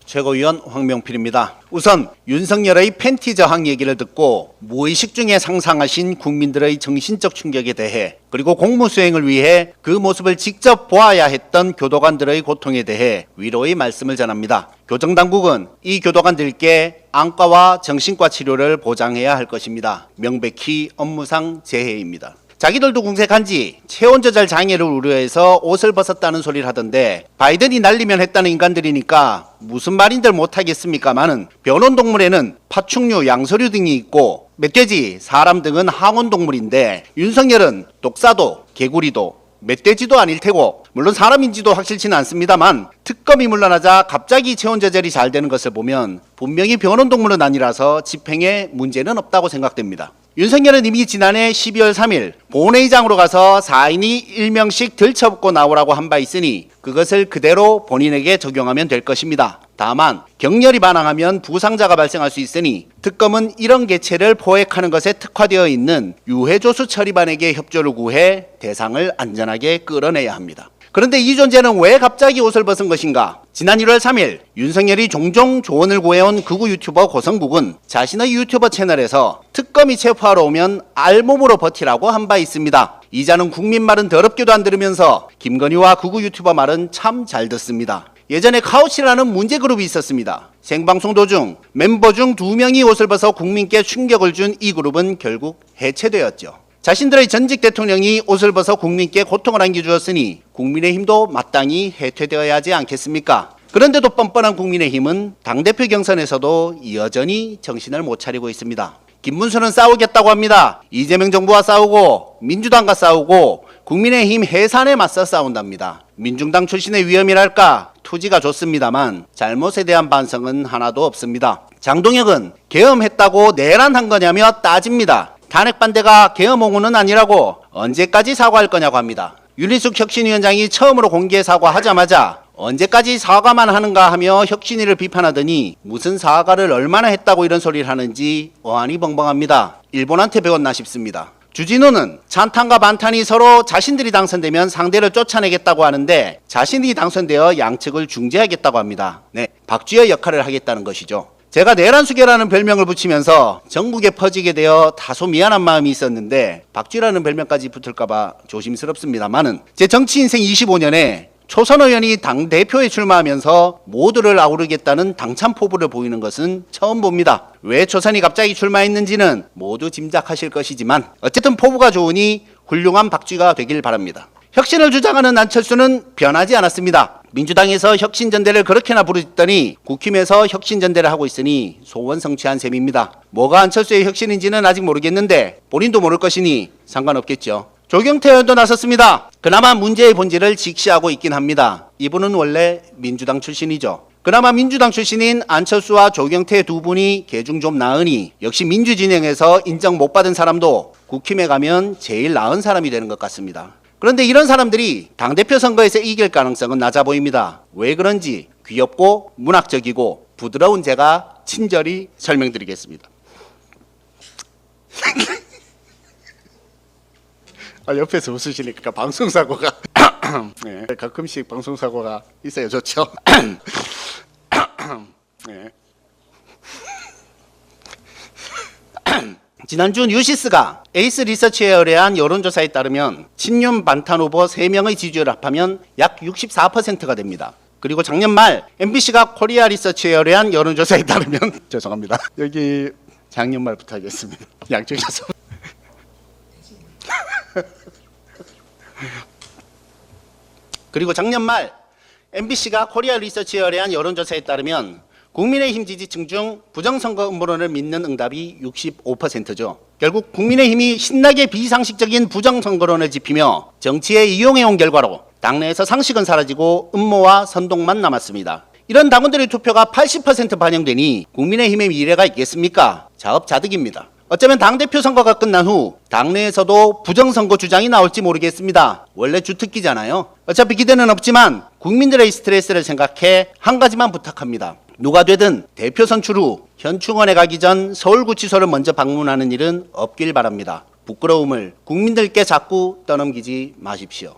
최고위원 황명필입니다. 우선 윤석열의 팬티 저항 얘기를 듣고 무의식 중에 상상하신 국민들의 정신적 충격에 대해, 그리고 공무 수행을 위해 그 모습을 직접 보아야 했던 교도관들의 고통에 대해 위로의 말씀을 전합니다. 교정당국은 이 교도관들께 안과와 정신과 치료를 보장해야 할 것입니다. 명백히 업무상 재해입니다. 자기들도 궁색한지 체온 조절 장애를 우려해서 옷을 벗었다는 소리를 하던데, 바이든이 날리면 했다는 인간들이니까 무슨 말인들 못하겠습니까마는 변온동물에는 파충류, 양서류 등이 있고 멧돼지, 사람 등은 항온동물인데, 윤석열은 독사도, 개구리도, 멧돼지도 아닐 테고, 물론 사람인지도 확실치는 않습니다만 특검이 물러나자 갑자기 체온 조절이 잘 되는 것을 보면 분명히 변온동물은 아니라서 집행에 문제는 없다고 생각됩니다. 윤석열은 이미 지난해 12월 3일 본회의장으로 가서 4인이 1명씩 들쳐붙고 나오라고 한 바 있으니 그것을 그대로 본인에게 적용하면 될 것입니다. 다만 격렬히 반항하면 부상자가 발생할 수 있으니 특검은 이런 개체를 포획하는 것에 특화되어 있는 유해조수 처리반에게 협조를 구해 대상을 안전하게 끌어내야 합니다. 그런데 이 존재는 왜 갑자기 옷을 벗은 것인가? 지난 1월 3일 윤석열이 종종 조언을 구해온 극우 유튜버 고성국은 자신의 유튜버 채널에서 특검이 체포하러 오면 알몸으로 버티라고 한 바 있습니다. 이자는 국민 말은 더럽게도 안 들으면서 김건희와 극우 유튜버 말은 참 잘 듣습니다. 예전에 카우치라는 문제그룹이 있었습니다. 생방송 도중 멤버 중 2명이 옷을 벗어 국민께 충격을 준 이 그룹은 결국 해체되었죠. 자신들의 전직 대통령이 옷을 벗어 국민께 고통을 안겨주었으니 국민의힘도 마땅히 해체되어야 하지 않겠습니까? 그런데도 뻔뻔한 국민의힘은 당대표 경선에서도 여전히 정신을 못 차리고 있습니다. 김문수는 싸우겠다고 합니다. 이재명 정부와 싸우고 민주당과 싸우고 국민의힘 해산에 맞서 싸운답니다. 민중당 출신의 위험이랄까 투지가 좋습니다만 잘못에 대한 반성은 하나도 없습니다. 장동혁은 계엄했다고 내란한 거냐며 따집니다. 탄핵 반대가 계엄 옹호는 아니라고 언제까지 사과할 거냐고 합니다. 윤희숙 혁신위원장이 처음으로 공개 사과하자마자 언제까지 사과만 하는가 하며 혁신위를 비판하더니 무슨 사과를 얼마나 했다고 이런 소리를 하는지 어안이 벙벙합니다. 일본한테 배웠나 싶습니다. 주진우는 찬탄과 반탄이 서로 자신들이 당선되면 상대를 쫓아내겠다고 하는데 자신이 당선되어 양측을 중재하겠다고 합니다. 네, 박쥐의 역할을 하겠다는 것이죠. 제가 내란수계라는 별명을 붙이면서 전국에 퍼지게 되어 다소 미안한 마음이 있었는데 박쥐라는 별명까지 붙을까봐 조심스럽습니다만은 제 정치 인생 25년에 초선 의원이 당대표에 출마하면서 모두를 아우르겠다는 당찬 포부를 보이는 것은 처음 봅니다. 왜 초선이 갑자기 출마했는지는 모두 짐작하실 것이지만 어쨌든 포부가 좋으니 훌륭한 박쥐가 되길 바랍니다. 혁신을 주장하는 안철수는 변하지 않았습니다. 민주당에서 혁신전대를 그렇게나 부르짖더니 국힘에서 혁신전대를 하고 있으니 소원 성취한 셈입니다. 뭐가 안철수의 혁신인지는 아직 모르겠는데 본인도 모를 것이니 상관없겠죠. 조경태 의원도 나섰습니다. 그나마 문제의 본질을 직시하고 있긴 합니다. 이분은 원래 민주당 출신이죠. 그나마 민주당 출신인 안철수와 조경태 두 분이 계중 좀 나으니 역시 민주진영에서 인정 못 받은 사람도 국힘에 가면 제일 나은 사람이 되는 것 같습니다. 그런데 이런 사람들이 당대표 선거에서 이길 가능성은 낮아 보입니다. 왜 그런지 귀엽고 문학적이고 부드러운 제가 친절히 설명드리겠습니다. 옆에서 웃으시니까 방송사고가 네, 가끔씩 방송사고가 있어야 좋죠. 네. 지난주 뉴시스가 에이스 리서치에 의뢰한 여론조사에 따르면 친윤 반탄 후보 3명의 지지율을 합하면 약 64%가 됩니다. 그리고 작년 말 MBC가 코리아 리서치에 의뢰한 여론조사에 따르면 죄송합니다. 여기 작년 말부터 하겠습니다. 양쪽에서 그리고 작년 말 MBC가 코리아 리서치에 의뢰한 여론조사에 따르면 국민의힘 지지층 중 부정선거 음모론을 믿는 응답이 65%죠. 결국 국민의힘이 신나게 비상식적인 부정선거론을 짚히며 정치에 이용해온 결과로 당내에서 상식은 사라지고 음모와 선동만 남았습니다. 이런 당원들의 투표가 80% 반영되니 국민의힘의 미래가 있겠습니까? 자업자득입니다. 어쩌면 당대표 선거가 끝난 후 당내에서도 부정선거 주장이 나올지 모르겠습니다. 원래 주특기잖아요. 어차피 기대는 없지만 국민들의 스트레스를 생각해 한 가지만 부탁합니다. 누가 되든 대표 선출 후 현충원에 가기 전 서울구치소를 먼저 방문하는 일은 없길 바랍니다. 부끄러움을 국민들께 자꾸 떠넘기지 마십시오.